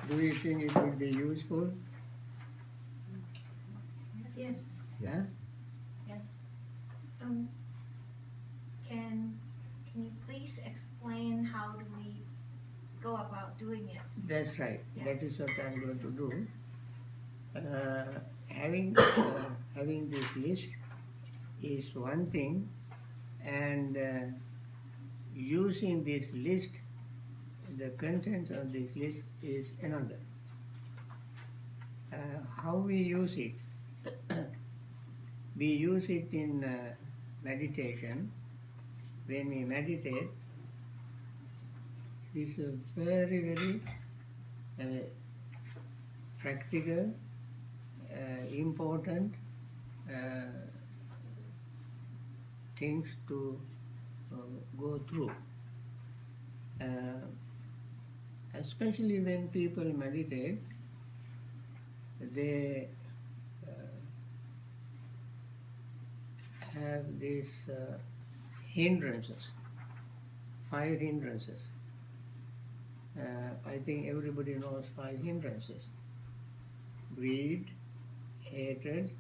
Do you think it would be useful? Yes. Yeah? Yes. Can you please explain how do we go about doing it? That's right. Yeah. That is what I'm going to do. Having this list is one thing, and using this list, the contents of this list is another. How we use it? We use it in meditation. When we meditate, it is a very, very practical, important things to go through. Especially when people meditate, they have these hindrances, 5 hindrances. I think everybody knows 5 hindrances. Greed, hatred,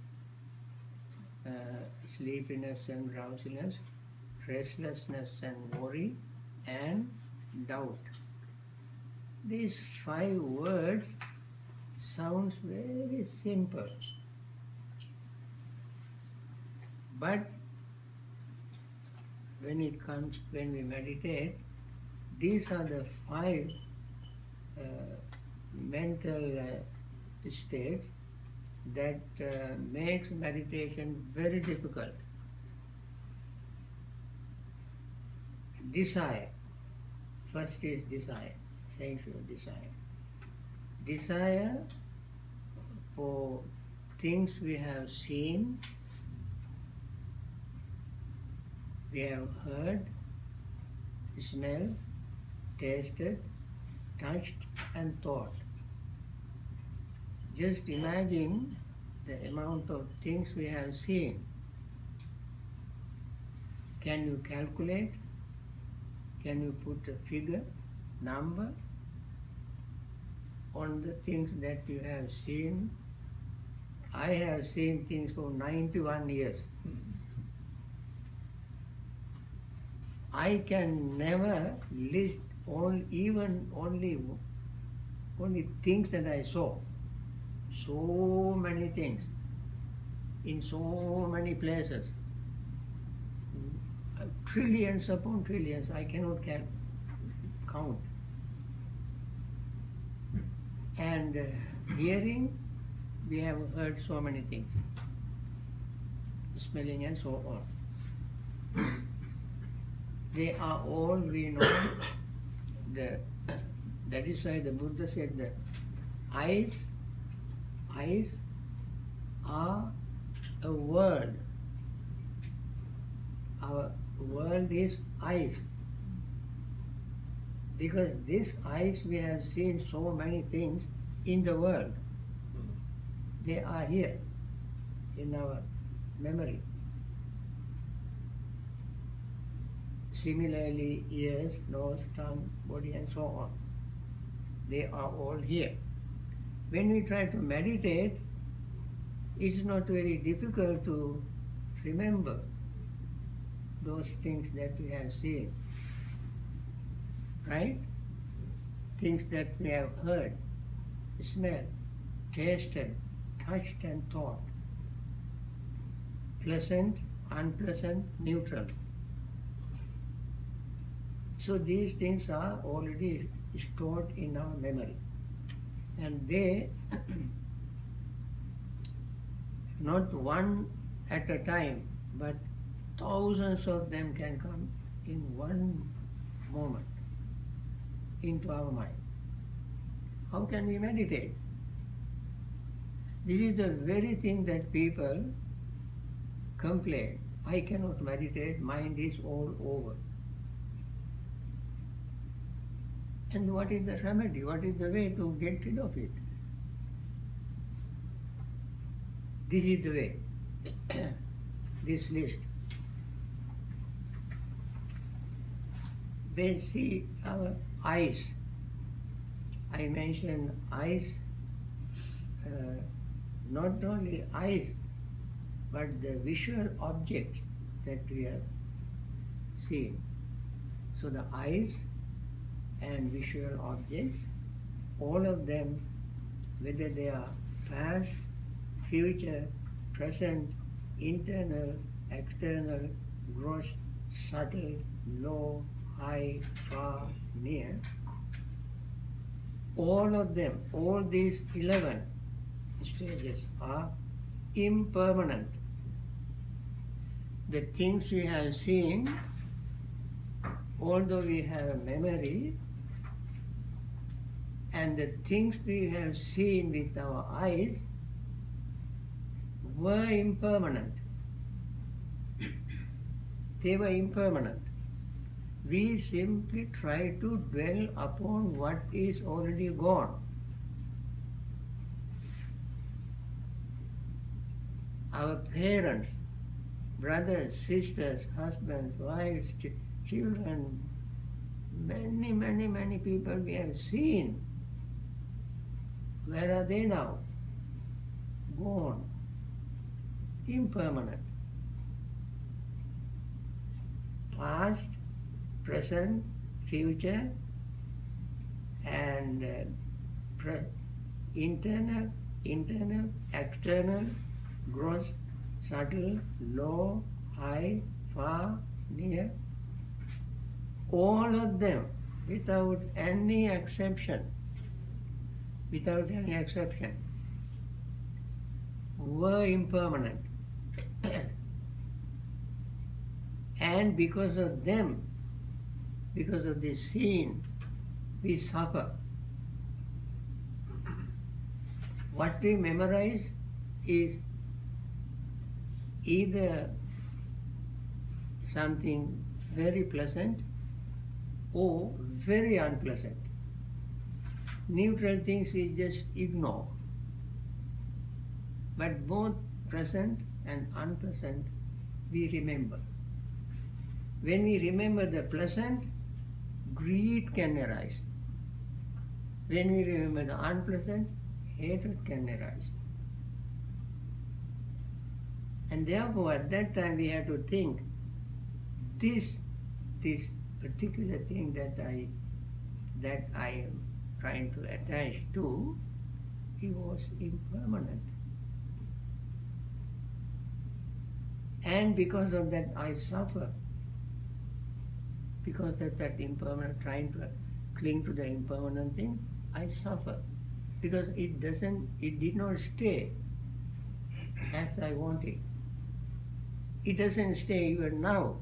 sleepiness and drowsiness, restlessness and worry, and doubt. These 5 words sounds very simple, but when we meditate, these are the 5 mental states that makes meditation very difficult. Desire. First is desire, sensual desire. Desire for things we have seen, we have heard, smelled, tasted, touched and thought. Just imagine the amount of things we have seen. Can you calculate? Can you put a figure, number on the things that you have seen? I have seen things for 91 years. I can never list only things that I saw. So many things in so many places. Trillions upon trillions, I cannot count. And hearing, we have heard so many things. Smelling and so on. They are all we know. That is why the Buddha said that eyes are a world. Our world is eyes. Because these eyes we have seen so many things in the world. They are here in our memory. Similarly, ears, nose, tongue, body and so on. They are all here. When we try to meditate, it's not very difficult to remember those things that we have seen. Right? Things that we have heard, smelled, tasted, touched and thought. Pleasant, unpleasant, neutral. So these things are already stored in our memory. And they, not one at a time, but thousands of them can come in one moment into our mind. How can we meditate? This is the very thing that people complain. I cannot meditate, mind is all over. And what is the remedy? What is the way to get rid of it? This is the way. This list. We see our eyes. I mentioned eyes, not only eyes, but the visual objects that we have seen. So the eyes and visual objects, all of them, whether they are past, future, present, internal, external, gross, subtle, low, high, far, near, all of them, all these 11 stages are impermanent. The things we have seen, although we have a memory, and the things we have seen with our eyes were impermanent. They were impermanent. We simply try to dwell upon what is already gone. Our parents, brothers, sisters, husbands, wives, children, many people we have seen. Where are they now? Gone. Impermanent. Past, present, future, and internal, external, gross, subtle, low, high, far, near. All of them, without any exception, were impermanent. And because of them, because of this scene, we suffer. What we memorize is either something very pleasant or very unpleasant. Neutral things we just ignore. But both pleasant and unpleasant we remember. When we remember the pleasant, greed can arise. When we remember the unpleasant, hatred can arise. And therefore at that time we have to think, this particular thing that I am trying to attach to, it was impermanent. And because of that I suffer. Because of that impermanent, trying to cling to the impermanent thing, I suffer. Because it did not stay as I wanted. It doesn't stay even now.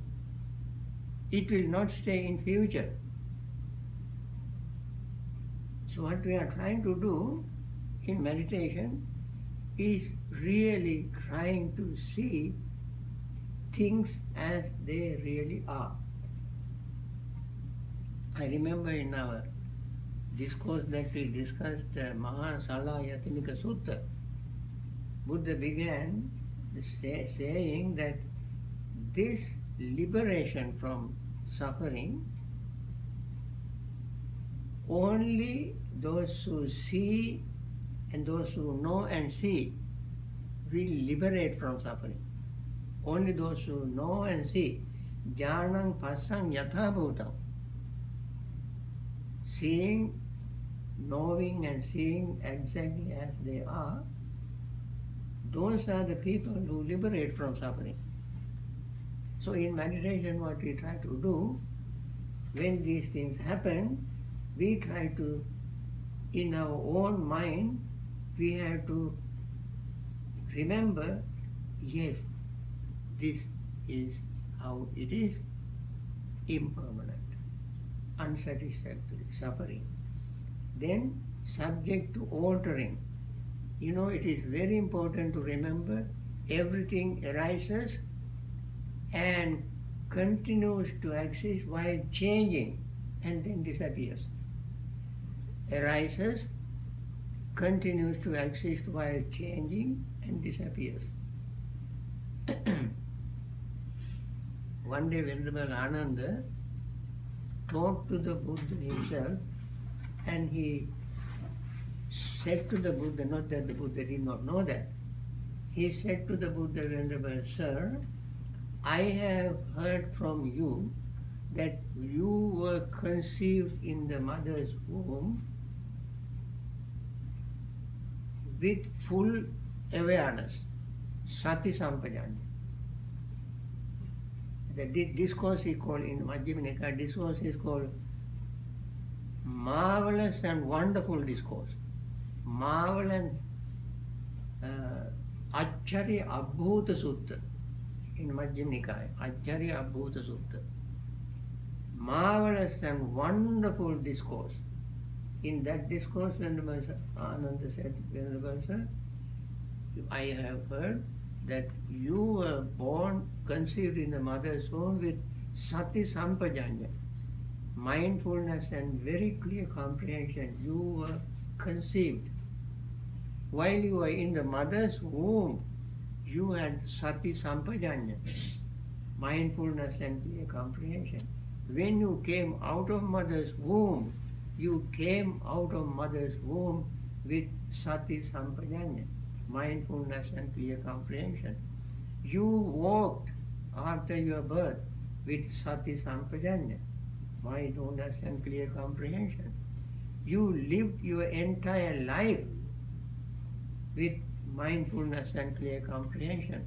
It will not stay in future. So what we are trying to do in meditation is really trying to see things as they really are. I remember in our discourse that we discussed Sammadhitti Sutta, Buddha began saying that this liberation from suffering, only those who see and those who know and see will liberate from suffering. Only those who know and see, jnanam passang yatha bhutam, seeing, knowing and seeing exactly as they are, those are the people who liberate from suffering. So in meditation what we try to do, when these things happen, we try to, in our own mind, we have to remember, yes, this is how it is, impermanent, unsatisfactory, suffering. Then subject to altering. It is very important to remember everything arises and continues to exist while changing and then disappears. Arises, continues to exist while changing and disappears. One day Venerable Ananda talked to the Buddha himself, and he said to the Buddha, not that the Buddha did not know that, he said to the Buddha, Venerable Sir, I have heard from you that you were conceived in the mother's womb with full awareness, sati sampajanya. The discourse is called, in Majjhima Nikaya, discourse is called marvelous and wonderful discourse. Marvelous Acharya Abhuta Sutta in Majjhima Nikaya, Acharya Abhuta Sutta. Marvelous and wonderful discourse. In that discourse, Venerable Ananda said, Venerable Sir, I have heard that you were born, conceived in the mother's womb with sati sampajanya, mindfulness and very clear comprehension. You were conceived. While you were in the mother's womb, you had sati sampajanya, mindfulness and clear comprehension. When you came out of mother's womb, you came out of mother's womb with sati sampajanya, mindfulness and clear comprehension. You walked after your birth with sati sampajanya, mindfulness and clear comprehension. You lived your entire life with mindfulness and clear comprehension.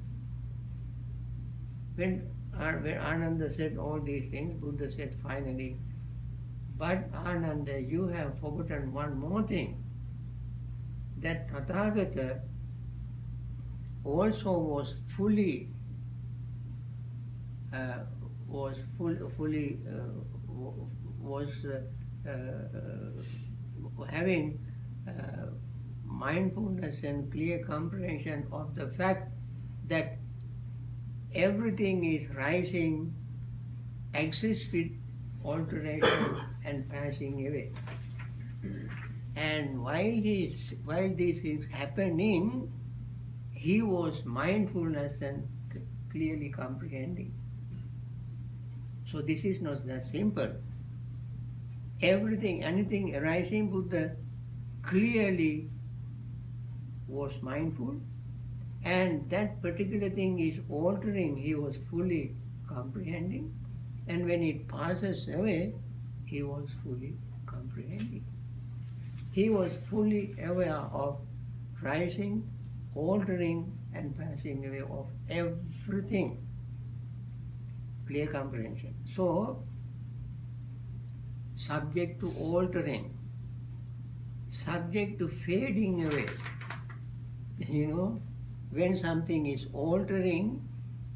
When Ananda said all these things, Buddha said finally, but Ananda, you have forgotten one more thing, that Tathagata also was fully having mindfulness and clear comprehension of the fact that everything is rising, exists with alteration and passing away. And while this is happening, he was mindfulness and clearly comprehending. So this is not that simple. Everything, anything arising, Buddha clearly was mindful, and that particular thing is altering, he was fully comprehending, and when it passes away, he was fully comprehending. He was fully aware of rising, altering and passing away of everything. Clear comprehension. So, subject to altering, subject to fading away. When something is altering,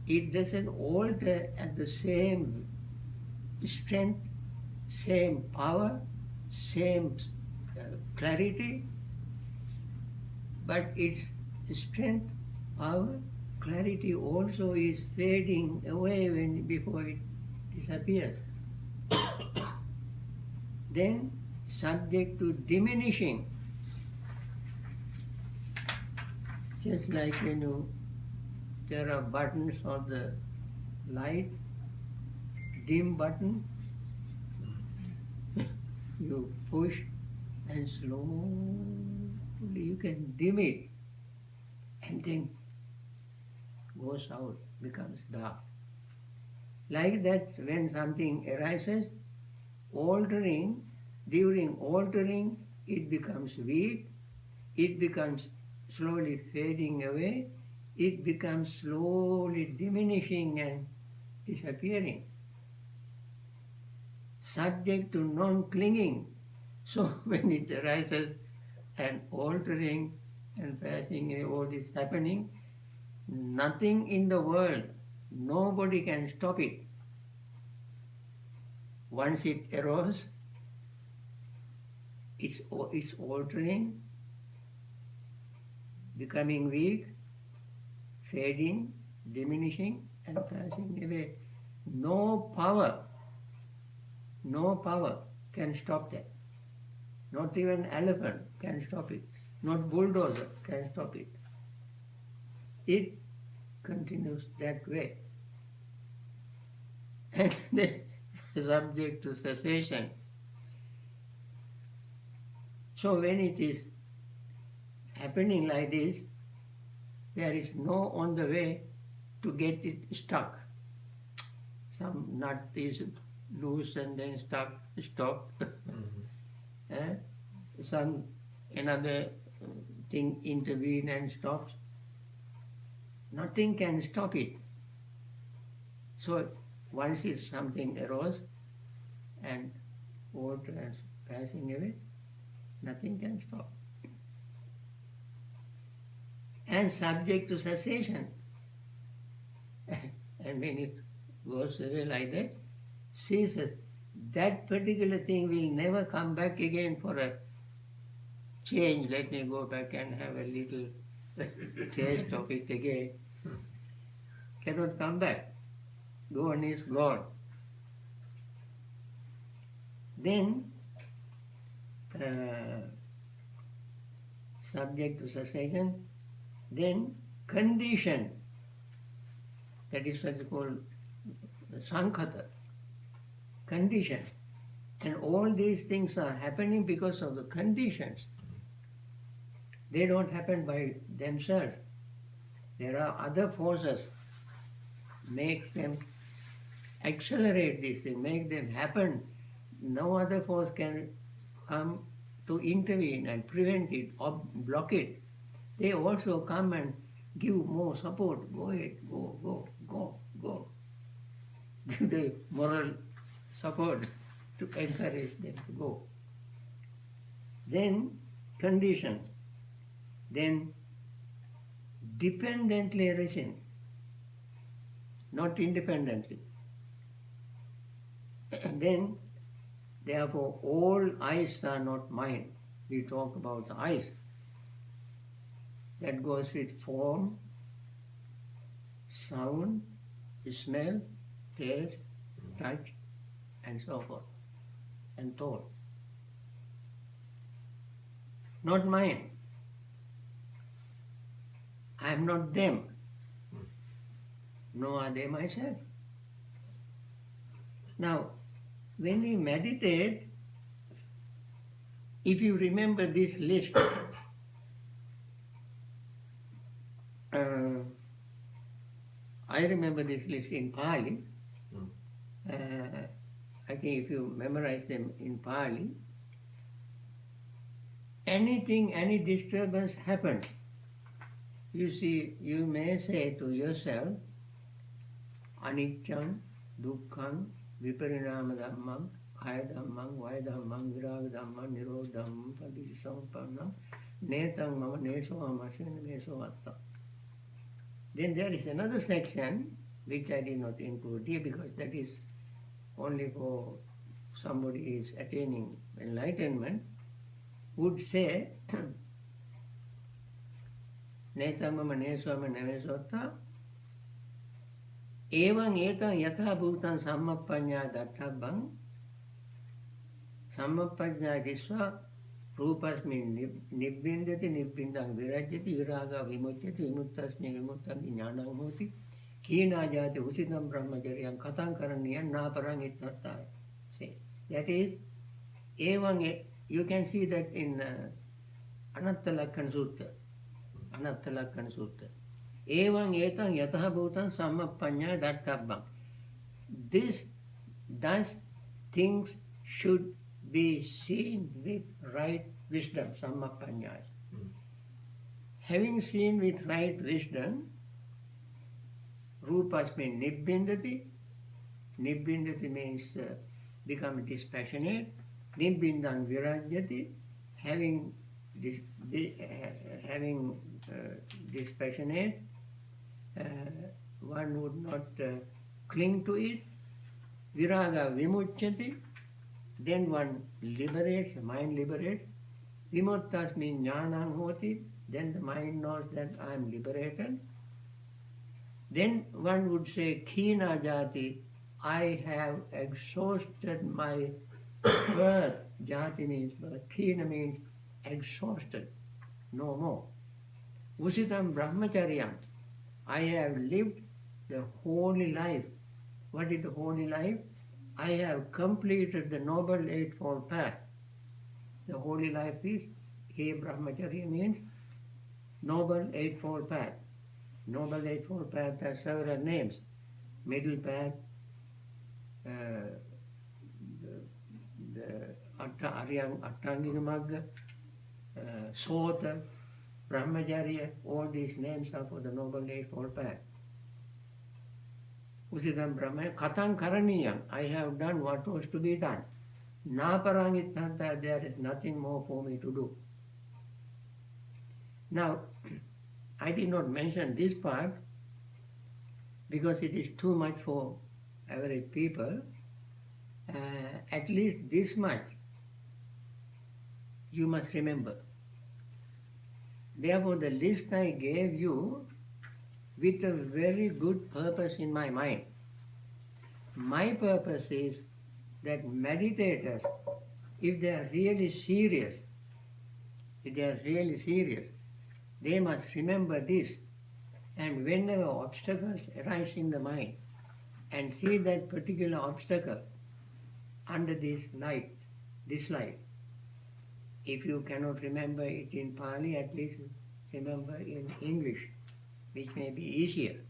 it doesn't alter at the same strength, same power, same clarity, but its strength, power, clarity also is fading away before it disappears. Then, subject to diminishing, just like there are buttons of the light, dim button, you push and slowly you can dim it, and then goes out, becomes dark. Like that, when something arises, during altering, it becomes weak, it becomes slowly fading away, it becomes slowly diminishing and disappearing. Subject to non-clinging. So when it arises and altering and passing away, all this happening, nothing in the world, nobody can stop it. Once it arose, it's altering, becoming weak, fading, diminishing and passing away. No power can stop that. Not even elephant can stop it. Not bulldozer can stop it. It continues that way. And then subject to cessation. So when it is happening like this, there is no on the way to get it stuck. Some nut is loose and then stuck, stop. Eh? Some another thing intervene and stops. Nothing can stop it. So once it's something arose and water is passing away, nothing can stop. And subject to cessation. And when it goes away like that, ceases. That particular thing will never come back again for a change. Let me go back and have a little taste of it again. Cannot come back. Gone is gone. Then, subject to cessation, then condition. That is what is called sankhata, condition. And all these things are happening because of the conditions. They don't happen by themselves. There are other forces make them accelerate this thing, make them happen. No other force can come to intervene and prevent it or block it. They also come and give more support. Go ahead, go. Give the moral support to encourage them to go. Then condition. Then dependently resin, not independently. And then, therefore, all eyes are not mine. We talk about the eyes. That goes with form, sound, smell, taste, touch, and so forth, and thought. Not mine. I am not them. Nor are they myself. Now, when we meditate, if you remember this list, I remember this list in Pali. I think if you memorize them in Pali, anything, any disturbance happens, you see, you may say to yourself, Aniccham, Dukkham, Viparinama Dhammam, Kaya Dhammam, Vaya Dhammam, Viraga Dhammam, Nirodha Dhammam, Paticcasamupannam, Netam Mama Neso Amasya Neso Atta. Then there is another section which I did not include here because that is only for somebody is attaining enlightenment, would say, Netam Mama Neso Amasya Atta, Evam etam yatha bhutam sammappaññā daṭṭhabbam sammappaññā disva rūpasmiñ nibbindati nibbindang virajyati viraga vimuchyati vimuttasmiñ vimuttam jñānam hoti kīnā jāti usitam brahmacaryam katam karaniyam nāparang ittārthāya. Say, that is, evam, you can see that in Anattalakkana Sutta. Anattalakkana Sutta. Evam etam yatha bhutam sammappaññā daṭṭhabbam. This, thus, things should be seen with right wisdom, sammappaññā. Having seen with right wisdom, rupasmin nibbindati. Nibbindati means become dispassionate. Nibbindang virajyati, having dispassionate, one would not cling to it. Viraga vimuchyati, then one liberates, the mind liberates. Vimuttasmiñ jnanam hoti, then the mind knows that I am liberated. Then one would say, Khina jati, I have exhausted my birth. Jati means birth. Khina means exhausted, no more. Usitam brahmacharyam, I have lived the holy life. What is the holy life? I have completed the Noble Eightfold Path. The holy life is, here brahmacharya means Noble Eightfold Path. Noble Eightfold Path has several names. Middle Path, the Attangiga Magga, Sota, Brahmacharya, all these names are for the Noble Eightfold Path. Usitam Brahma, Katang Karaniyam, I have done what was to be done. Naparangitanta, there is nothing more for me to do. Now, I did not mention this part because it is too much for average people. At least this much you must remember. Therefore, the list I gave you with a very good purpose in my mind. My purpose is that meditators, if they are really serious, they must remember this. And whenever obstacles arise in the mind, and see that particular obstacle under this light, if you cannot remember it in Pali, at least remember in English, which may be easier.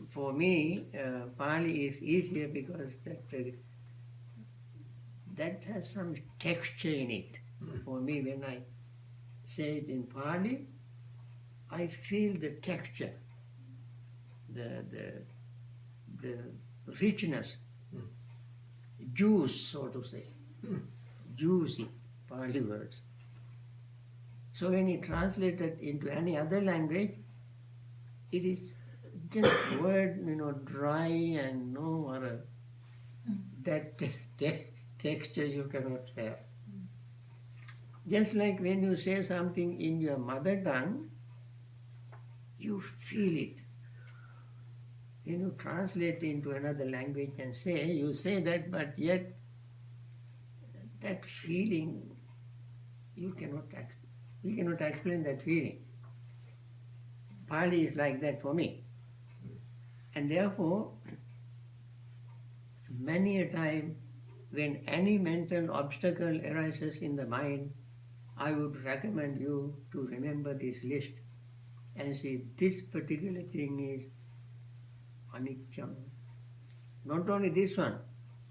For me, Pali is easier because that has some texture in it. For me, when I say it in Pali, I feel the texture, the richness, juice, so to say, juicy Pali words. So when you translate it into any other language, it is just word, dry and no other. That texture you cannot have. Just like when you say something in your mother tongue, you feel it. When you translate into another language and say, you say that, but yet that feeling, we cannot explain that feeling. Pali is like that for me. And therefore, many a time when any mental obstacle arises in the mind, I would recommend you to remember this list and see this particular thing is anicca. Not only this one,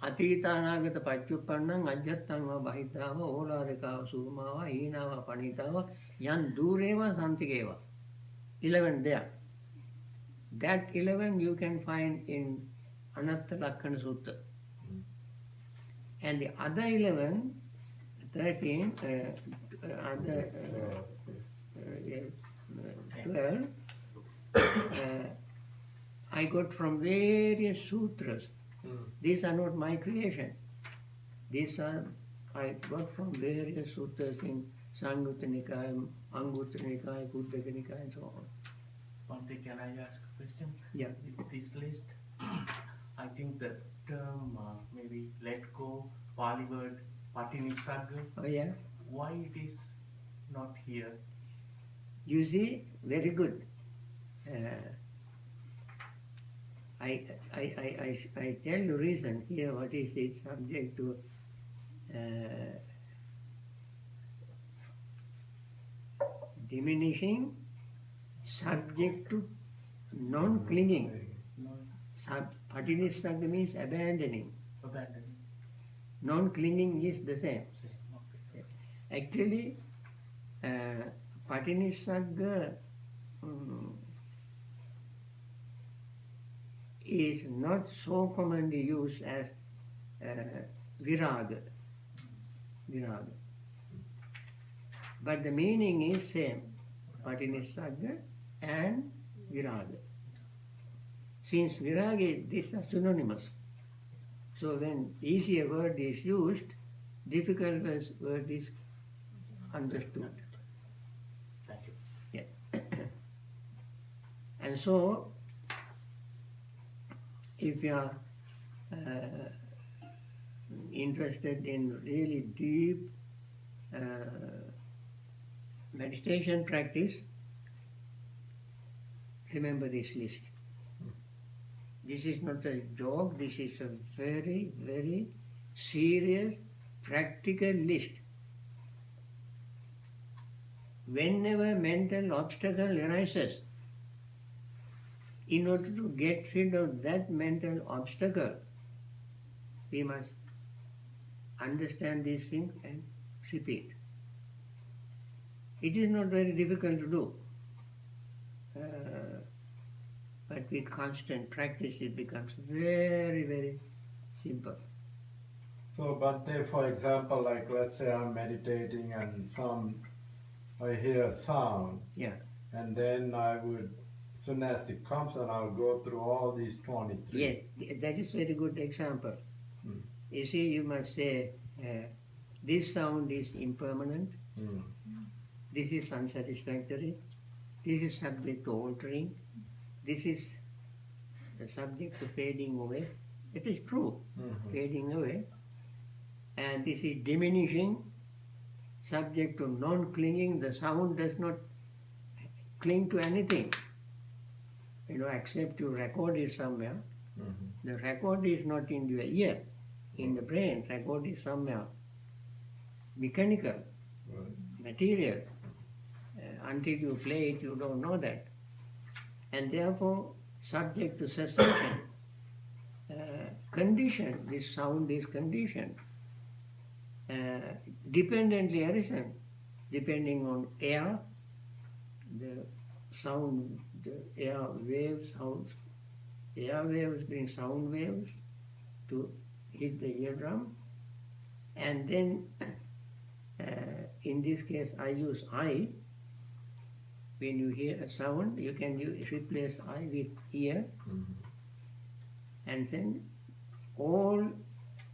atita anagata paccupannam ajjattanga bahitava olarikava sumava heenava panitava yan dureva santikeva. 11 there. That 11 you can find in Anatta Lakkana Sutta. And the other 11, 13, 12, I got from various sutras. These are not my creation. These are, I got from various sutras in Sammadhitti Nikaya, Anguttara Nikaya, Kuddaka Nikaya, and so on. One thing, can I ask a question? Yeah. With this list, I think the term maybe let go, Pali word, Patinisagga. Oh yeah? Why it is not here? You see, very good. I tell you reason here, what is it, subject to diminishing, subject to non-clinging. Patinisagga means abandoning. Abandoning. Non-clinging is the same. Okay. Actually, Patinisagga is not so commonly used as viraga. But the meaning is same, Patinisagga and viraga. Since viraga, these are synonymous. So when easier word is used, difficult word is understood. Thank you. Yeah. And so, if you are interested in really deep meditation practice, remember this list. This is not a joke, this is a very, very serious, practical list. whenever mental obstacle arises, in order to get rid of that mental obstacle, we must understand these things and repeat. It is not very difficult to do, but with constant practice it becomes very, very simple. So, but there, for example, like let's say I'm meditating and I hear a sound, Yeah. and then I would, soon as it comes, and I'll go through all these 23. Yes, that is very good example. Mm. You see, you must say, this sound is impermanent, Mm. this is unsatisfactory, this is subject to altering, this is the subject to fading away. It is true, Mhm. fading away. And this is diminishing, subject to non-clinging. The sound does not cling to anything. Except you record it somewhere. Mhm. The record is not in your ear, in the brain. Record is somewhere mechanical, Right. material. Until you play it, you don't know that. And therefore, subject to cessation, conditioned, this sound is conditioned. Dependently arisen, depending on air, the sound, the air waves, bring sound waves to hit the eardrum, and then in this case I use eye. When you hear a sound, you can replace eye with ear, Mhm. and then all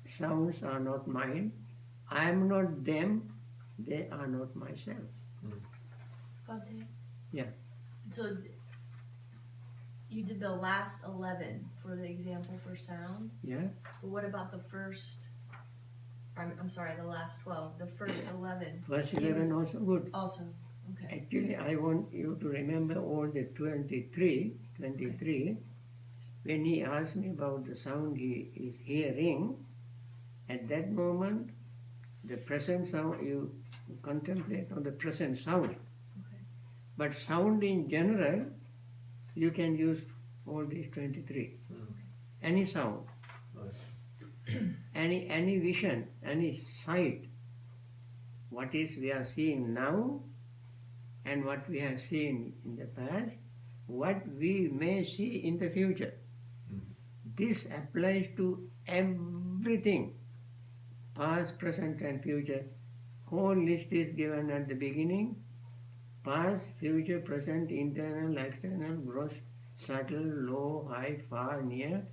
sounds are not mine. I am not them, they are not myself. Bhante? Yeah. So you did the last 11 for the example for sound. Yeah. But what about the first? I'm sorry, the last 12. The first 11. Verse 11 also good. Also, okay. Actually, I want you to remember all the 23. When he asked me about the sound he is hearing, at that moment, the present sound, you contemplate on the present sound. Okay. But sound in general, you can use all these 23. Any sound, Right. any vision, any sight, what is we are seeing now and what we have seen in the past, what we may see in the future. This applies to everything, past, present and future. Whole list is given at the beginning. Past, future, present, internal, external, gross, subtle, low, high, far, near,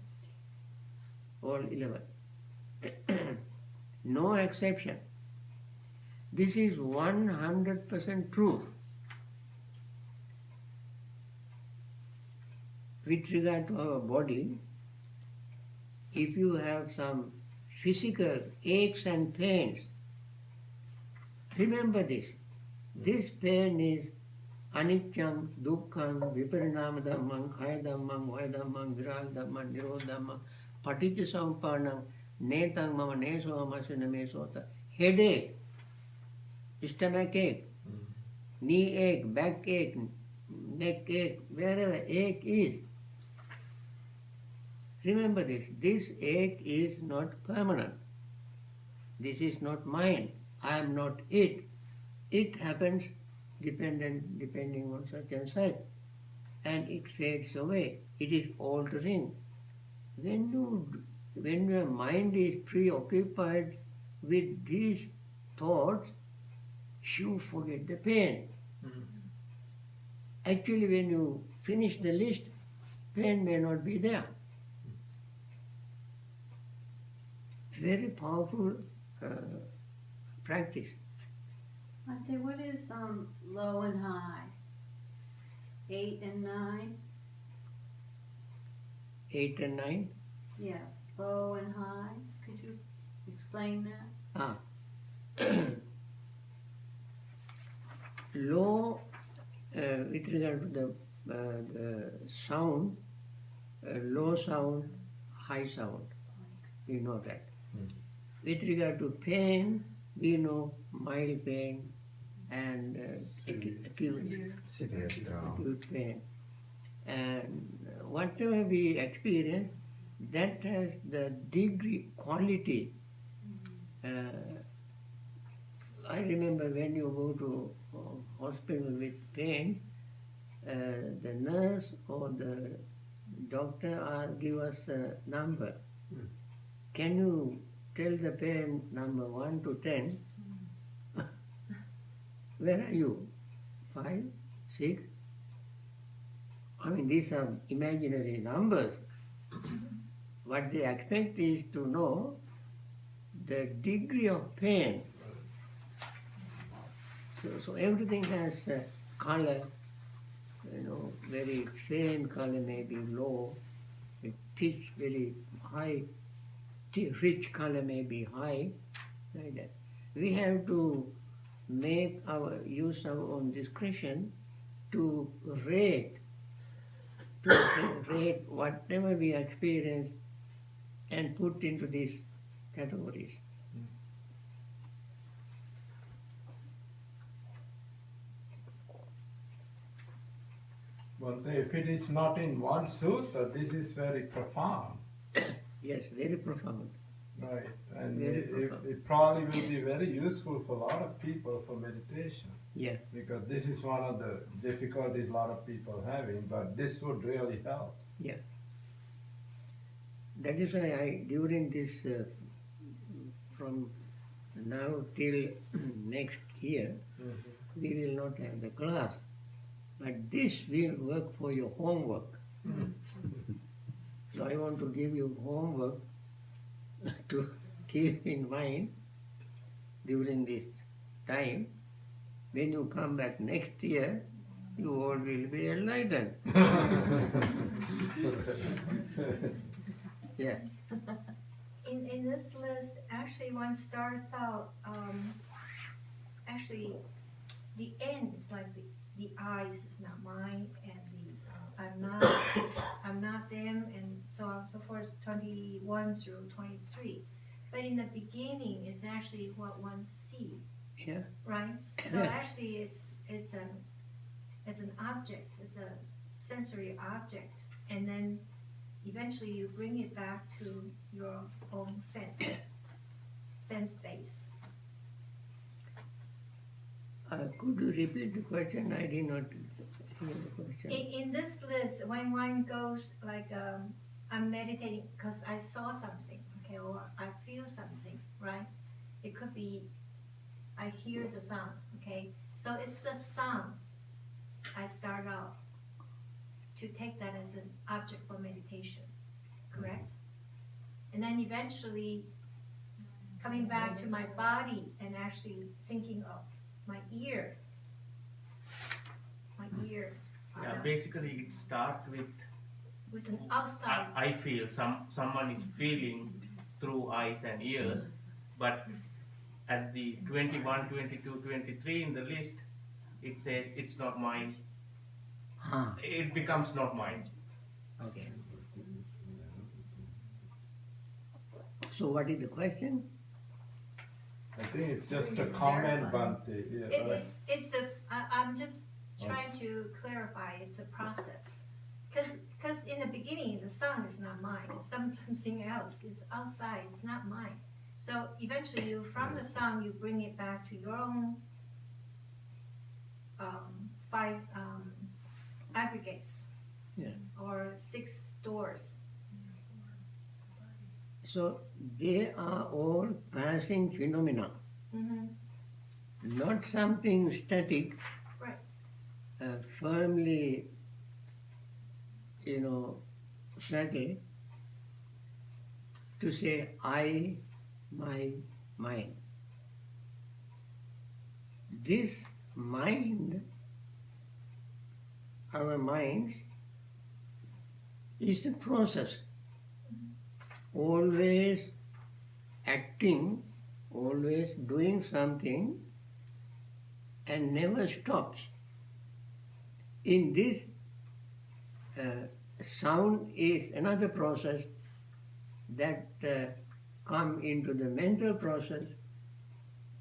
all 11. No exception. This is 100% true. With regard to our body, if you have some physical aches and pains, remember this. This pain is aniccham, dukkham, viparinama dhammam, khaya dhammam, vaya dhammam, viral dhammam, nirodha dhammam, paticca sampannam, netang mama neso amasana mesota. Headache, stomach ache, knee ache, back ache, neck ache, wherever ache is. Remember this. This ache is not permanent. This is not mine. I am not it. It happens depending on such and such. And it fades away. It is altering. When your mind is preoccupied with these thoughts, you forget the pain. Actually, when you finish the list, pain may not be there. Very powerful practice. Bhante, what is low and high? 8 and 9? 8 and 9. Yes, low and high. Could you explain that? Low, with regard to the sound, low sound, high sound. We know that. With regard to pain, we know mild pain, and Severe. severe stroke. acute pain. And whatever we experience, that has the degree, quality. I remember when you go to hospital with pain, the nurse or the doctor give us a number. Can you tell the pain number 1 to 10? Where are you? 5, 6? I mean, these are imaginary numbers. What they expect is to know the degree of pain. So everything has a color, very faint color may be low, a pitch very high, rich color may be high, like that. We have to use our own discretion to rate whatever we experience and put into these categories. But if it is not in one sutta, this is very profound. Yes, very profound. Right, and Very it profound. probably will be very useful for a lot of people for meditation. Yeah. Because this is one of the difficulties a lot of people having, but this would really help. Yeah. That is why during this, from now till next year, we will not have the class. But this will work for your homework. So I want to give you homework to keep in mind during this time. When you come back next year, you all will be enlightened. Yeah. In this list, actually, one starts out. Actually, the end is like the eyes is not mine, and I'm not them, and so on and so forth. 21 through 23, but in the beginning is actually what one sees. Yeah. Right. So Yeah. actually, it's an object. It's a sensory object, and then eventually you bring it back to your own sense base. Could you repeat the question? I did not hear the question. In this list, when one goes like, I'm meditating because I saw something, okay, or I feel something, right? It could be I hear the sound, okay? So it's the sound I start out to take that as an object for meditation, correct? And then eventually coming back to my body and actually thinking of my ears. Yeah, basically it starts With an outside. I feel someone is feeling through eyes and ears, but at the 21, 22, 23 in the list, it says it's not mine. It becomes not mine. Okay. So what is the question? I think it's just a comment, Bhante. Yeah, right. I'm just trying to clarify. It's a process, because in the beginning the sound is not mine. It's something else. It's outside. It's not mine. So eventually, from the sound, you bring it back to your own 5 aggregates, Yeah. or 6 doors. So they are all passing phenomena, not something static, Right. firmly, settled to say I, my, mine. This mind, our minds, is a process. Always acting, always doing something, and never stops. In this, sound is another process that come into the mental process,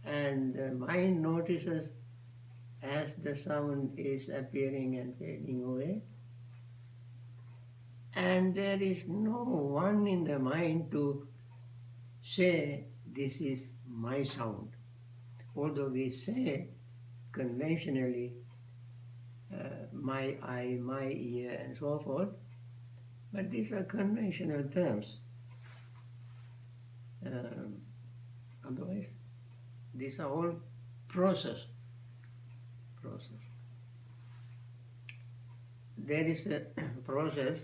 and the mind notices as the sound is appearing and fading away. And there is no one in the mind to say, this is my sound. Although we say conventionally, my eye, my ear, and so forth, but these are conventional terms. Otherwise, these are all process. There is a process.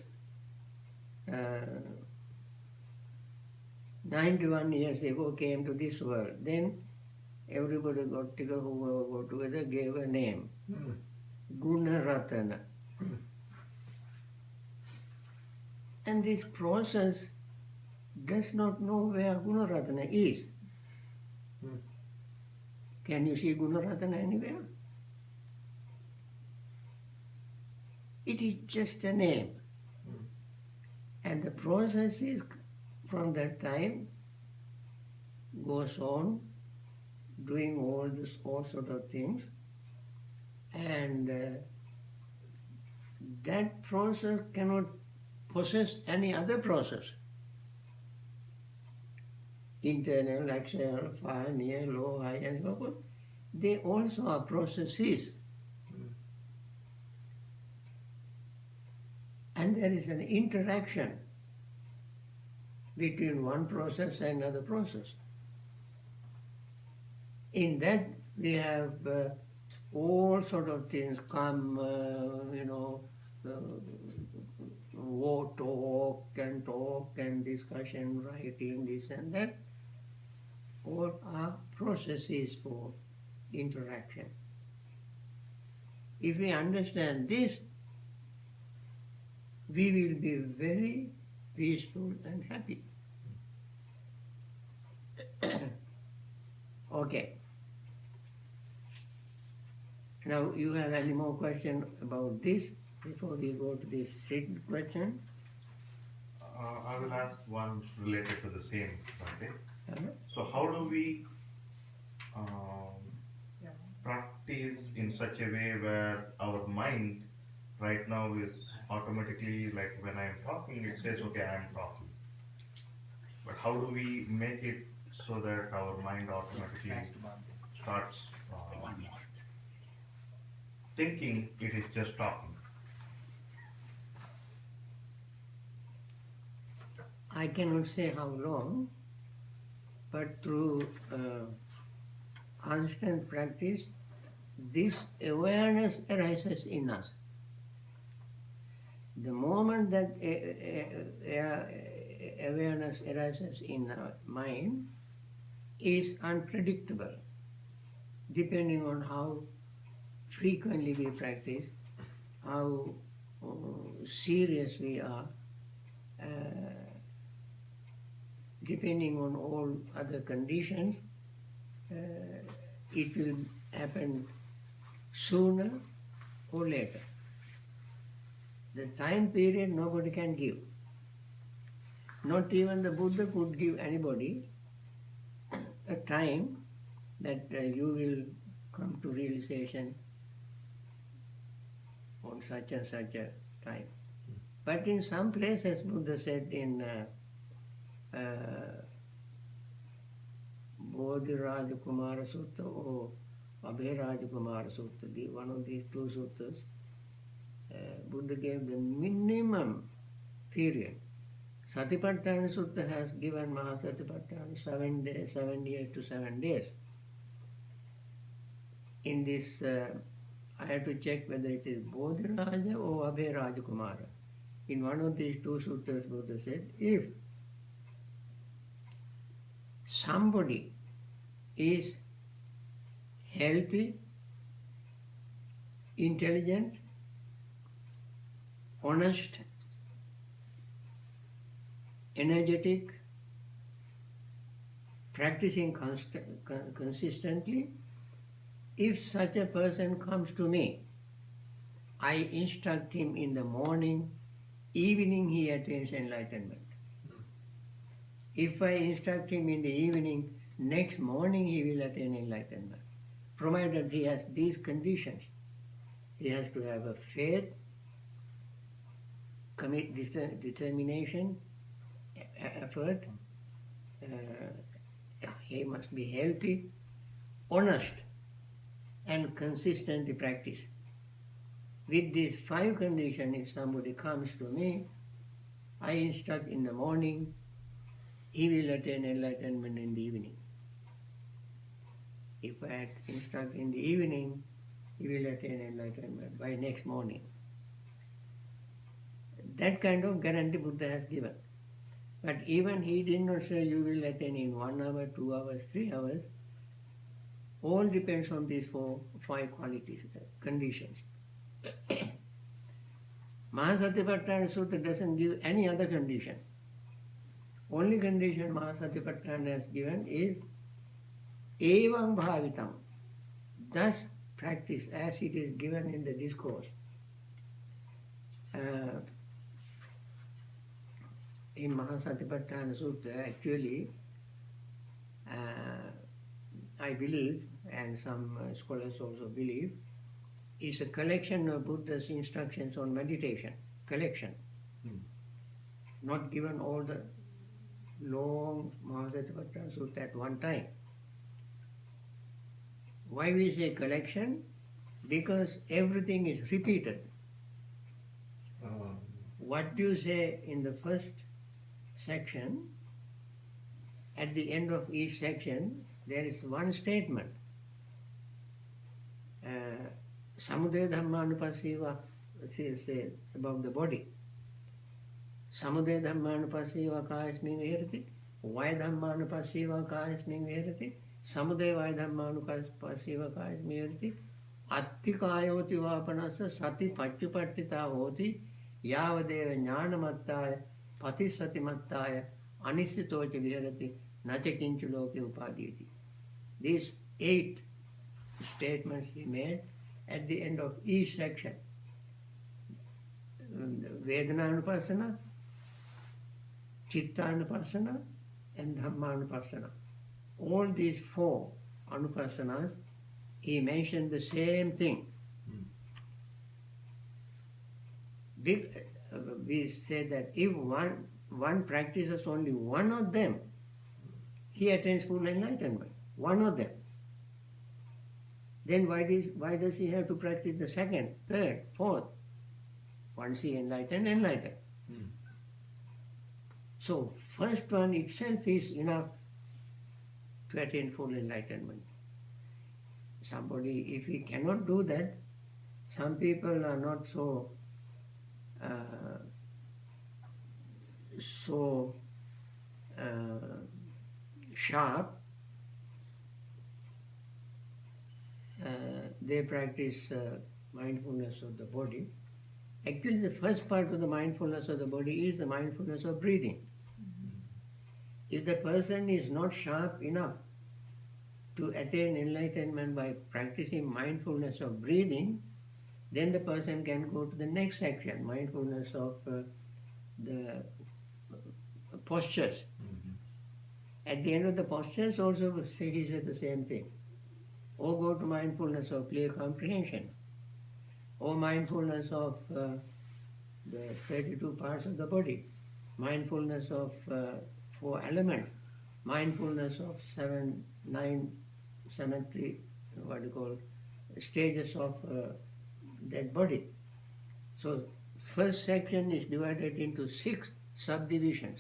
91 years ago came to this world. Then everybody got together, whoever got together, gave a name. Gunaratana. And this process does not know where Gunaratana is. Can you see Gunaratana anywhere? It is just a name. And the process is from that time goes on doing all sort of things, and that process cannot possess any other process. Internal, external, far, near, low, high, and so forth. They also are processes. And there is an interaction between one process and another process. In that we have all sort of things come, talk and discussion, writing, this and that. All are processes for interaction. If we understand this, we will be very peaceful and happy. Okay. Now, you have any more question about this before we go to this written question? I will ask one related to the same, Bhante. Uh-huh. So how do we practice in such a way where our mind right now is automatically, like when I'm talking, it says, okay, I'm talking. But how do we make it so that our mind automatically starts thinking it is just talking? I cannot say how long, but through constant practice, this awareness arises in us. The moment that awareness arises in our mind is unpredictable, depending on how frequently we practice, how serious we are, depending on all other conditions, it will happen sooner or later. The time period nobody can give. Not even the Buddha could give anybody a time that you will come to realization on such and such a time. But in some places, Buddha said in Bodhiraja Kumara Sutta or Abhiraja Kumara Sutta, one of these two suttas, Buddha gave the minimum period. Satipatthana Sutta has given Mahasatipatthana 7 days, 78 to 7 days. In this, I have to check whether it is Bodhiraja or Abhiraja Kumara. In one of these two suttas, Buddha said, if somebody is healthy, intelligent, honest, energetic, practicing consistently, if such a person comes to me, I instruct him in the morning, evening he attains enlightenment. If I instruct him in the evening, next morning he will attain enlightenment. provided he has these conditions. He has to have a faith, commit determination, effort. He must be healthy, honest, and consistently practice. With these 5 conditions, if somebody comes to me, I instruct in the morning, he will attain enlightenment in the evening. If I instruct in the evening, he will attain enlightenment by next morning. That kind of guarantee Buddha has given. But even he did not say you will attain in 1 hour, 2 hours, 3 hours. All depends on these 5 qualities, conditions. Mahasatipatthana Sutta doesn't give any other condition. Only condition Mahasatipatthana has given is evam bhavitam. Thus practice as it is given in the discourse. In Mahasatipatthana Sutta, actually, I believe, and some scholars also believe, is a collection of Buddha's instructions on meditation. Collection. Not given all the long Mahasatipatthana Sutta at one time. Why we say collection? Because everything is repeated. What you say in the first section, at the end of each section, there is one statement. Samudaya Dhammanupassīva says about the body. Samudaya Dhammanupassīva kāyasmiṃ vihārati. Vaya Dhammanupassīva kāyasmiṃ vihārati. Samudaya Vaya Dhammanupassīva kāyasmiṃ vihārati. Atti kāyoti vāpanassa sati paccupatthitā hoti yāvadeva ñānamattāya patisatimattāya anisthitoca viharati naca kinchu loke upadiyati. These 8 statements he made at the end of each section. Vedananupassana, Chittanupassana, and Dhammanupassana. All these 4 anupassanas, he mentioned the same thing. We say that if one practices only one of them, he attains full enlightenment. One of them. Then why does he have to practice the second, third, fourth? Once he enlightened. So first one itself is enough to attain full enlightenment. Somebody, if he cannot do that, some people are not so sharp. They practice mindfulness of the body. Actually, the first part of the mindfulness of the body is the mindfulness of breathing. If the person is not sharp enough to attain enlightenment by practicing mindfulness of breathing, then the person can go to the next section, mindfulness of the postures. At the end of the postures also he said the same thing. Or go to mindfulness of clear comprehension, or mindfulness of the 32 parts of the body, mindfulness of 4 elements, mindfulness of 7, 9, 73, stages of that body. So first section is divided into 6 subdivisions.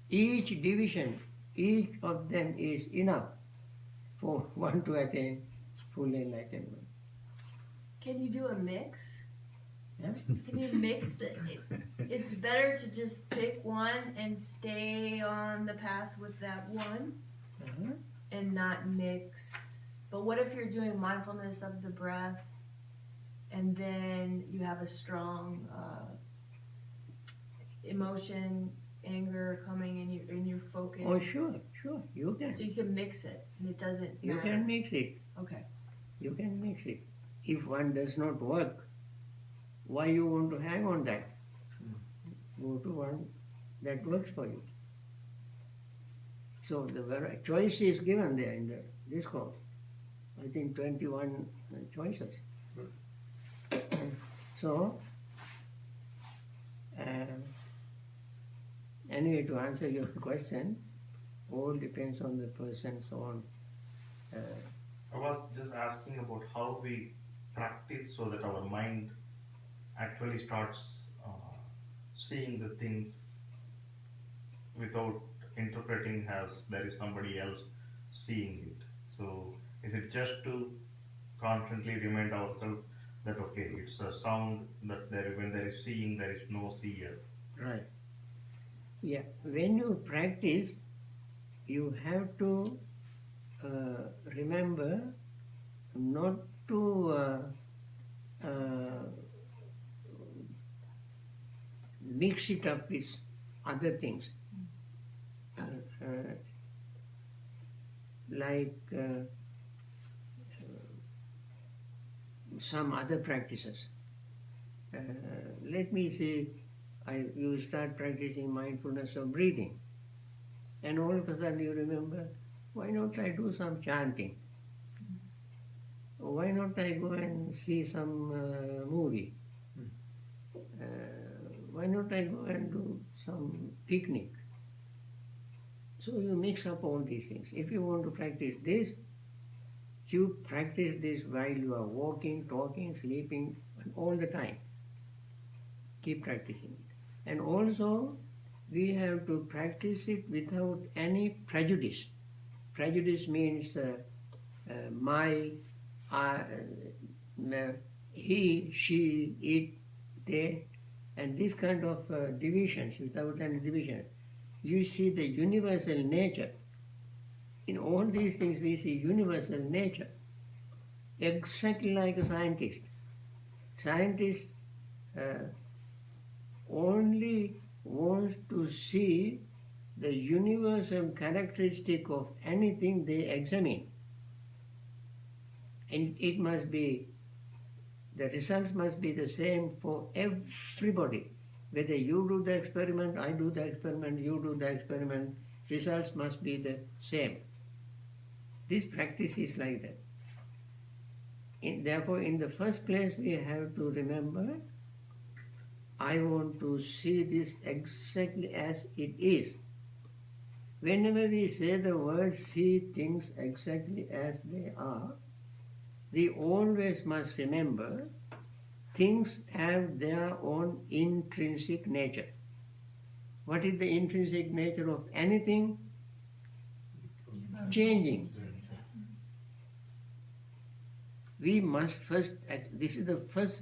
Each division, each of them is enough for one to attain full enlightenment. Can you do a mix? Yeah? Can you mix it's better to just pick one and stay on the path with that one and not mix. But what if you're doing mindfulness of the breath and then you have a strong emotion, anger coming in your focus? Oh, sure, you can. So you can mix it and it doesn't You matter. can mix it. Okay. You can mix it. If one does not work, why you want to hang on that? Go to one that works for you. So the choice is given there in the discourse. I think 21 choices. So, anyway, to answer your question, all depends on the person's own. I was just asking about how we practice so that our mind actually starts seeing the things without interpreting as there is somebody else seeing it. So, is it just to constantly remind ourselves that okay, it's a sound that there when there is seeing, there is no seer. Right. Yeah. When you practice, you have to remember not to mix it up with other things. Like some other practices. Let me say, you start practicing mindfulness of breathing, and all of a sudden you remember, why not I do some chanting? Why not I go and see some movie? Why not I go and do some picnic? So you mix up all these things. If you want to practice this, you practice this while you are walking, talking, sleeping, and all the time. Keep practicing it. And also, we have to practice it without any prejudice. Prejudice means my, uh, he, she, it, they, and this kind of divisions, without any division. You see the universal nature. In all these things we see universal nature. Exactly like a scientist. Scientist only wants to see the universal characteristic of anything they examine. And it must be, the results must be the same for everybody. Whether you do the experiment, I do the experiment, you do the experiment, results must be the same. This practice is like that. Therefore, in the first place, we have to remember, I want to see this exactly as it is. Whenever we say the word see things exactly as they are, we always must remember things have their own intrinsic nature. What is the intrinsic nature of anything? Changing. We must first, this is the first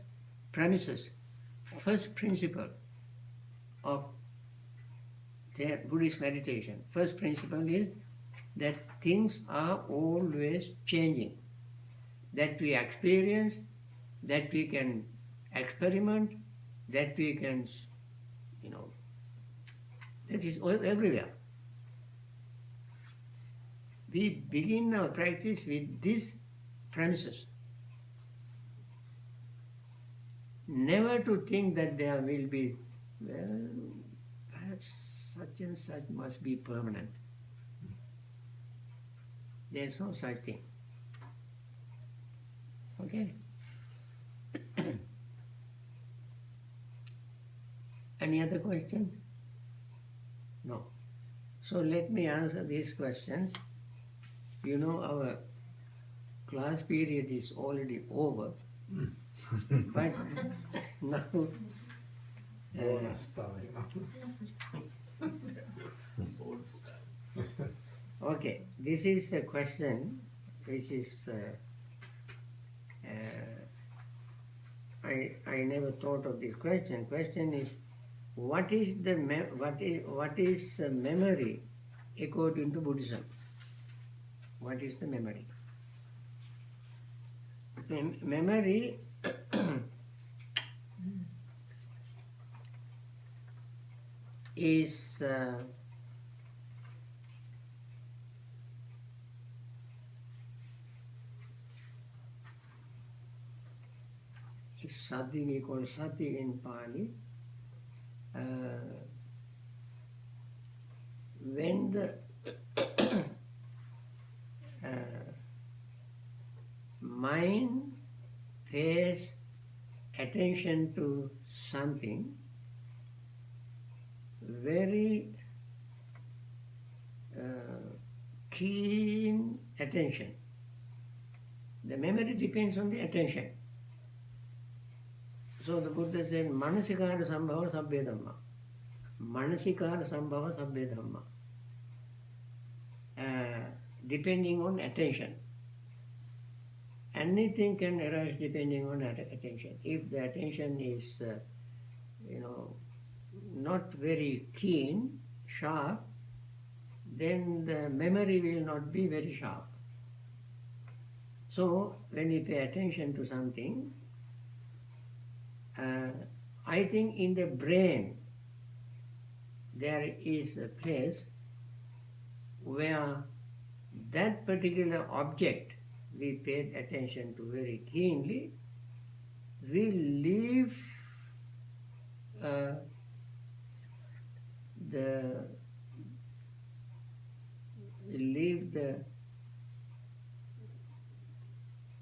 premises, first principle of Buddhist meditation. First principle is that things are always changing. That we experience, that we can experiment, that we can, that is everywhere. We begin our practice with these premises. Never to think that there will be, well, perhaps such and such must be permanent. There's no such thing. Okay? Any other question? No. So let me answer these questions. You know, our class period is already over. But now Bonus time. Old style. okay, this is a question which is I never thought of this question. Question is, what is memory according to Buddhism? What is the memory? Memory is sati, we call sati in Pali. When the mind pays attention to something very keen attention. The memory depends on the attention. So the Buddha said, Manasikara Sambhava Sabbhe Dhamma. Manasikara Sambhava Sabbhe Dhamma. Depending on attention. Anything can arise depending on attention. If the attention is, not very keen, sharp, then the memory will not be very sharp. So when we pay attention to something, I think in the brain there is a place where that particular object we paid attention to very keenly will leave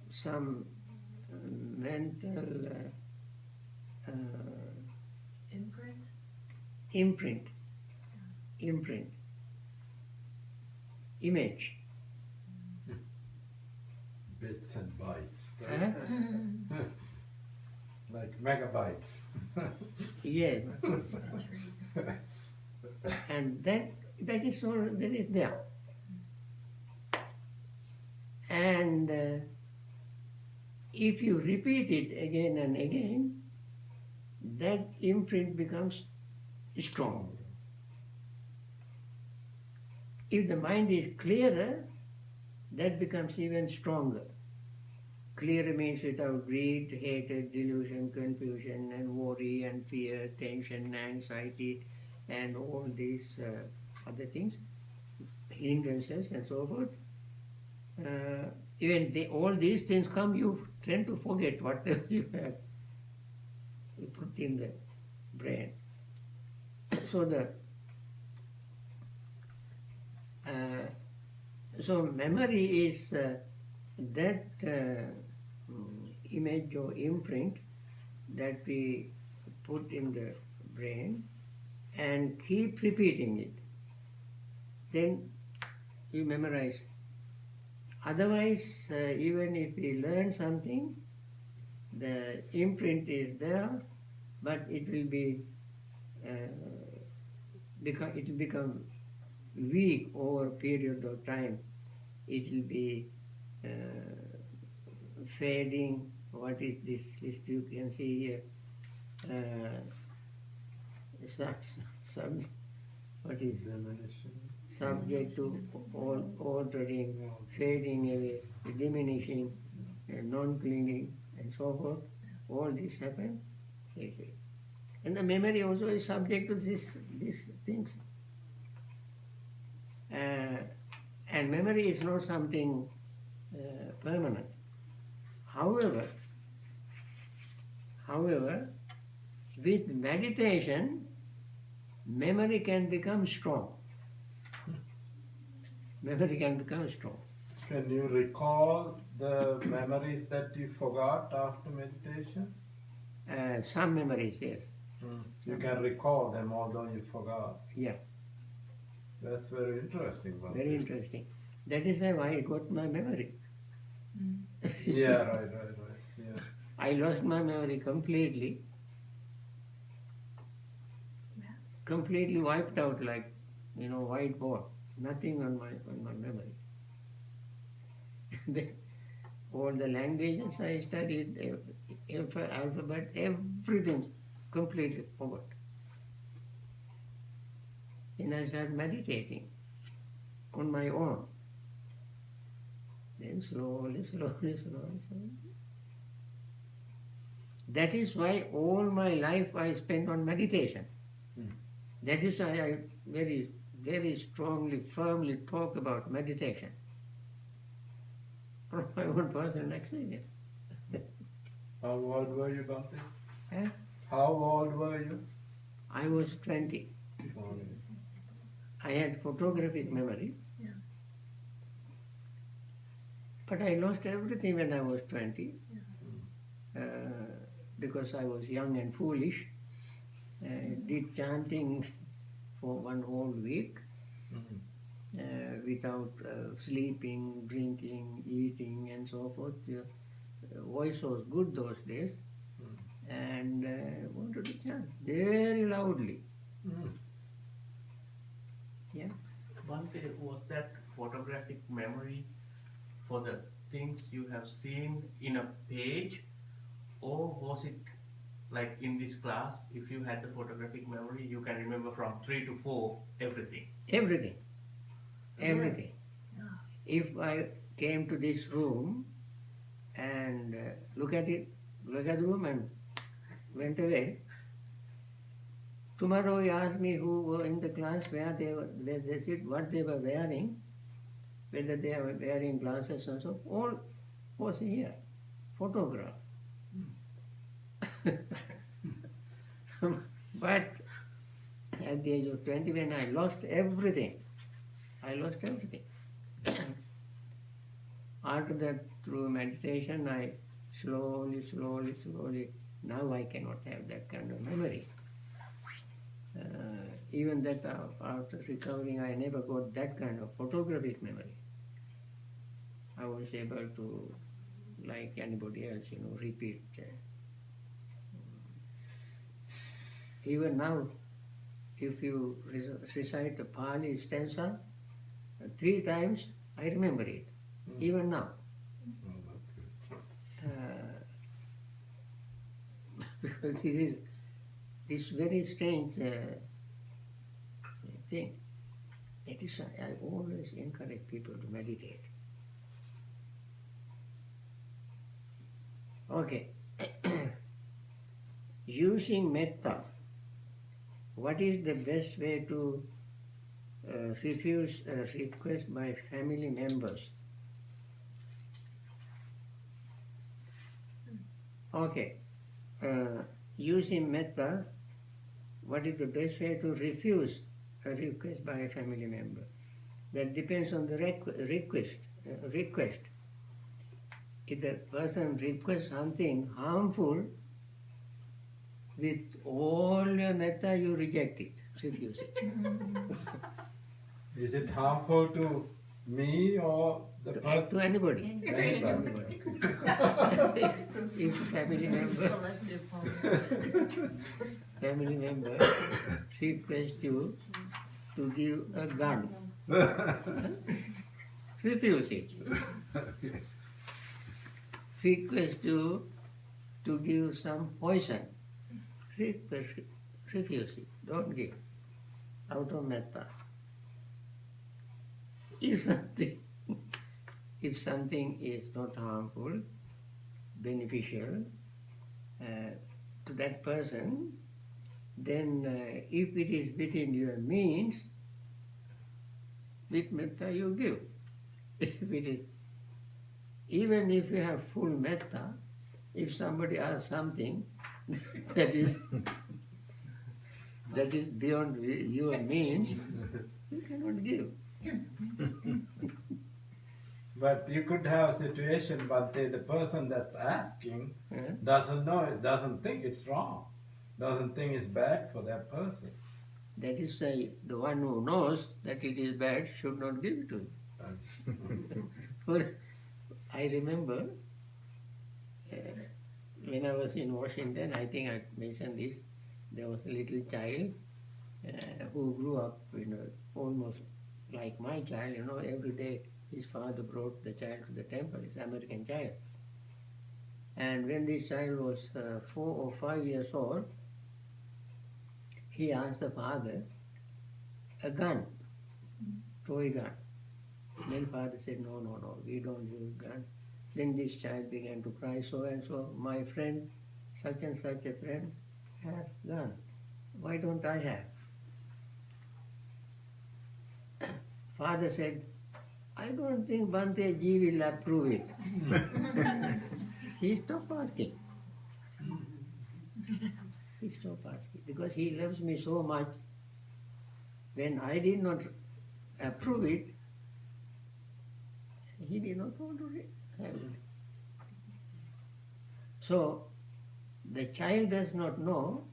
some mental Imprint. imprint, image. Bits and bytes, Huh? right? Like megabytes. Yes. And that is all that is there. And if you repeat it again and again, that imprint becomes strong. If the mind is clearer, that becomes even stronger. Clearer means without greed, hatred, delusion, confusion, and worry, and fear, tension, anxiety, and all these other things, hindrances, and so forth. Even all these things come, you tend to forget whatever you have put in the brain. So memory is that image or imprint that we put in the brain and keep repeating it. Then you memorize. Otherwise, even if we learn something, the imprint is there, but it will become weak over a period of time. It will be fading. What is this list you can see here? What is subject to altering, fading away, diminishing, non-clinging, and so forth. All this happen. And the memory also is subject to these things. And memory is not something permanent. However, with meditation, memory can become strong. Memory can become strong. Can you recall the memories that you forgot after meditation? Some memories, yes. You can recall them although you forgot. Yeah. That's very interesting. Very interesting. That is how I got my memory. Yeah, right. Yeah. I lost my memory completely. Completely wiped out, like whiteboard. Nothing on my memory. All the languages I studied, alphabet, everything completely forgot. Then I started meditating on my own. Then slowly. That is why all my life I spent on meditation. That is why I very, very strongly, firmly talk about meditation from my own personal experience. How old were you, Bhante? Huh? How old were you? I was 20. I had photographic memory. But I lost everything when I was 20 because I was young and foolish. Did chanting for one whole week without sleeping, drinking, eating, and so forth. Voice was good those days, and wanted to chant very loudly. Yeah. Bhante, was that photographic memory for the things you have seen in a page, or was it like in this class? If you had the photographic memory, you can remember from 3 to 4 everything. Everything. Everything. If I came to this room and look at the room and went away, tomorrow you ask me who were in the class, where they sit, what they were wearing, whether they were wearing glasses and so, all was here, photograph. But at the age of 20, when I lost everything, After that, through meditation, I slowly, now I cannot have that kind of memory. Even that after recovering, I never got that kind of photographic memory. I was able to, like anybody else, repeat. Even now, if you recite the Pali stanza 3 times, I remember it. Even now. Because this is this very strange thing. It is, I always encourage people to meditate. Okay. Using metta, what is the best way to refuse a request by family members? Okay. Using metta, what is the best way to refuse a request by a family member? That depends on the request. If the person requests something harmful, with all your metta you reject it, refuse it. Is it harmful to me or the person? To anybody. Anybody. If family member requests you to give a gun, refuse it. Request you to give some poison, refuse it. Don't give. Out of metta. If something is not harmful, beneficial to that person, then if it is within your means, with metta you give. If it is, even if you have full metta, if somebody asks something that is beyond your means, you cannot give. But you could have a situation, but the person that's asking Yeah. doesn't know it, doesn't think it's wrong, doesn't think it's bad for that person. That is why the one who knows that it is bad should not give it to you. That's For I remember when I was in Washington, I think I mentioned this, there was a little child who grew up, almost like my child, every day his father brought the child to the temple, his American child. And when this child was 4 or 5 years old, he asked the father a gun, toy gun. Then father said, no, we don't use gun. Then this child began to cry, so and so, my friend, such and such a friend has gun. Why don't I have? Father said, I don't think Bhante Ji will approve it. He stopped asking. He stopped asking because he loves me so much. When I did not approve it, He did not want to have it. So the child does not know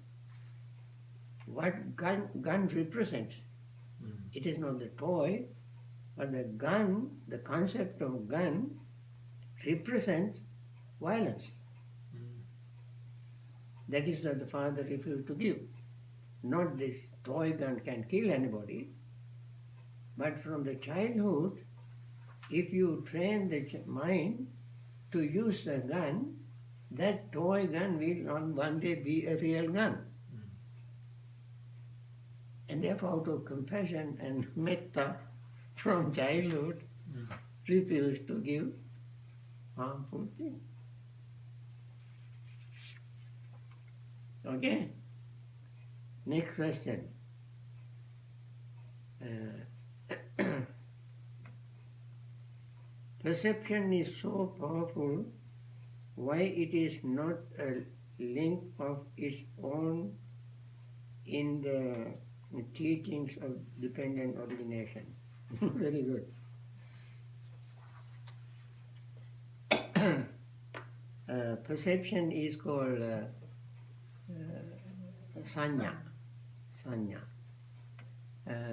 what gun represents. It is not the toy, but the gun, the concept of gun represents violence. That is what the father refused to give. Not this toy gun can kill anybody, but from the childhood, if you train the mind to use a gun, that toy gun will on one day be a real gun. And therefore, out of compassion and metta from childhood, refused to give harmful thing. Okay? Next question. Perception is so powerful, why it is not a link of its own in the teachings of dependent origination? Very good. Perception is called sanya. Sanya.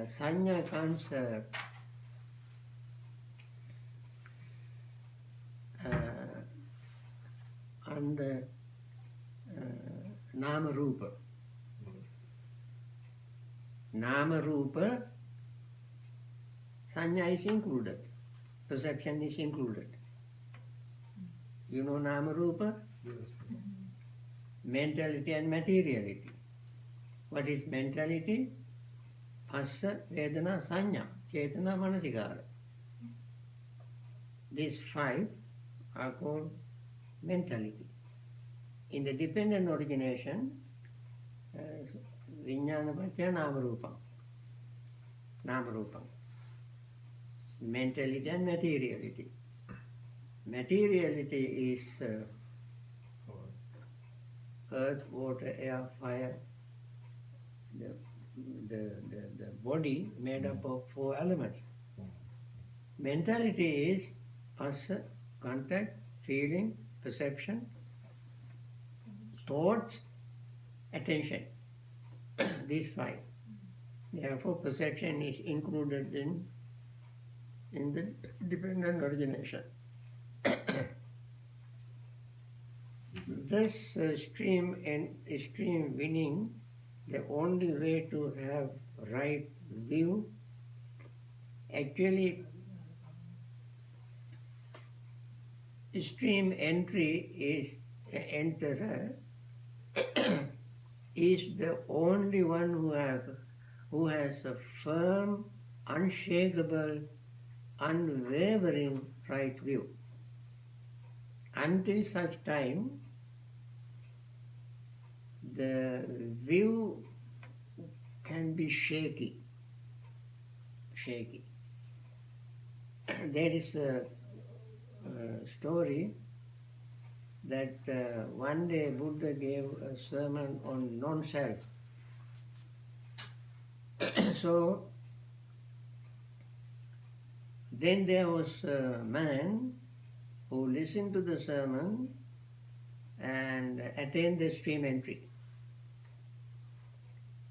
Sanya comes under nama rupa. Nama rupa, sanya is included. Perception is included. You know nama rupa? Yes. Mentality and materiality. What is mentality? Phassa, Vedana, Sanya, Chetana, Manasikara. These five are called mentality. In the dependent origination, Vijnana Paccaya Namarupam. Namarupam. Mentality and materiality. Materiality is earth, water, air, fire, the body made up of 4 elements. Mentality is phassa, contact, feeling, perception, thoughts, attention. These 5. Therefore, perception is included in the dependent origination. Thus, stream and stream winning, the only way to have right view, actually stream entry is enterer is the only one who has a firm, unshakable, unwavering right view. Until such time, the view can be shaky. There is a story that one day Buddha gave a sermon on non-self. So then there was a man who listened to the sermon and attained the stream entry.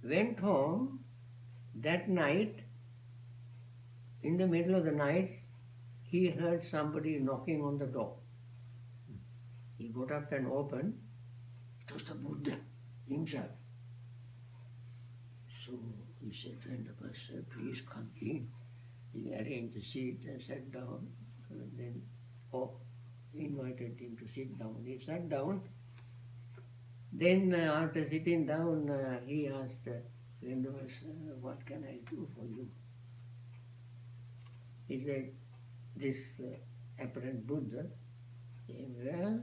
Went home that night, in the middle of the night, he heard somebody knocking on the door. He got up and opened. It was the Buddha himself. So he said, "Venerable, please come in." He arranged the seat and sat down. And then he invited him to sit down. He sat down. Then after sitting down, he asked, "Venerable, what can I do for you?" He said, this apparent Buddha, "Well,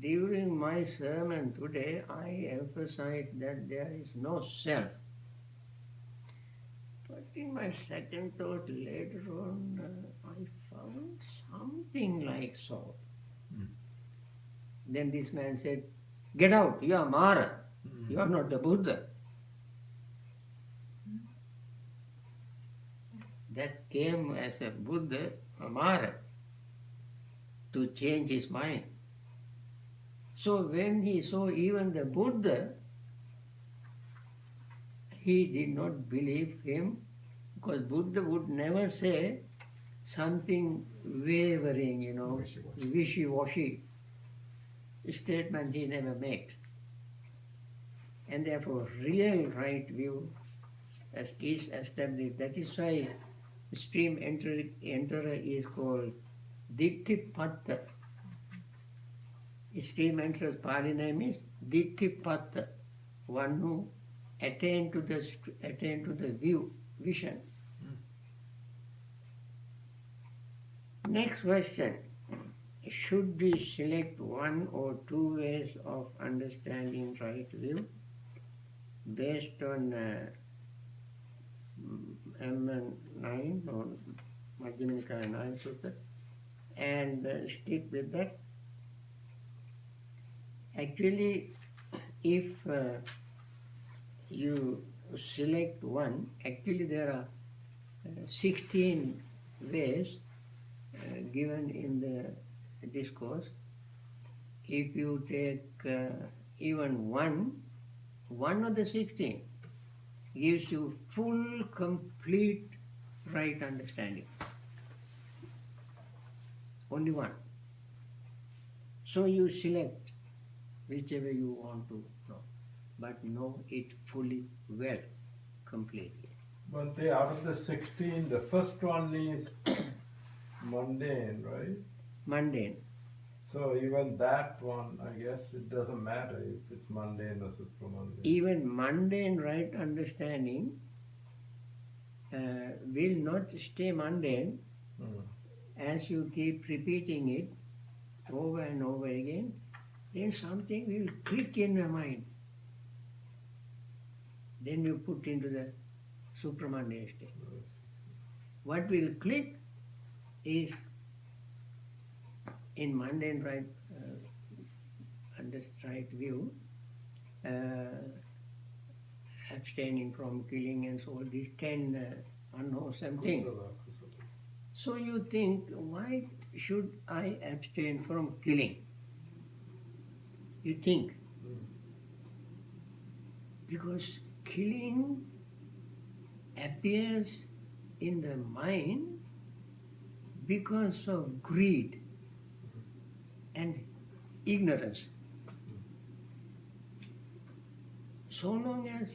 during my sermon today, I emphasized that there is no self. But in my second thought later on, I found something like so." Then this man said, "Get out, you are Mara, you are not the Buddha." That came as a Buddha Amara, to change his mind. So when he saw even the Buddha, he did not believe him, because Buddha would never say something wavering, wishy-washy statement he never makes. And therefore real right view is established. That is why stream enterer is called Dittipatta. Stream enterer's Pali name is Dittipatta, one who attain to the vision. Next question. Should we select one or two ways of understanding right view based on M9 or Majjhima Nikaya 9 Sutta and stick with that? Actually, if you select one, actually there are 16 ways given in the discourse. If you take even one of the 16 gives you full, complete right understanding. Only one. So you select whichever you want to know, but know it fully, well, completely. But out of the 16, the first one is mundane, right? Mundane. So even that one, I guess it doesn't matter if it's mundane or supramundane. Even mundane right understanding will not stay mundane as you keep repeating it over and over again. Then something will click in your mind. Then you put into the supramundane state. What will click is in mundane right view, abstaining from killing and so all these 10 unwholesome things. So you think, why should I abstain from killing? You think. Because killing appears in the mind because of greed and ignorance. So long as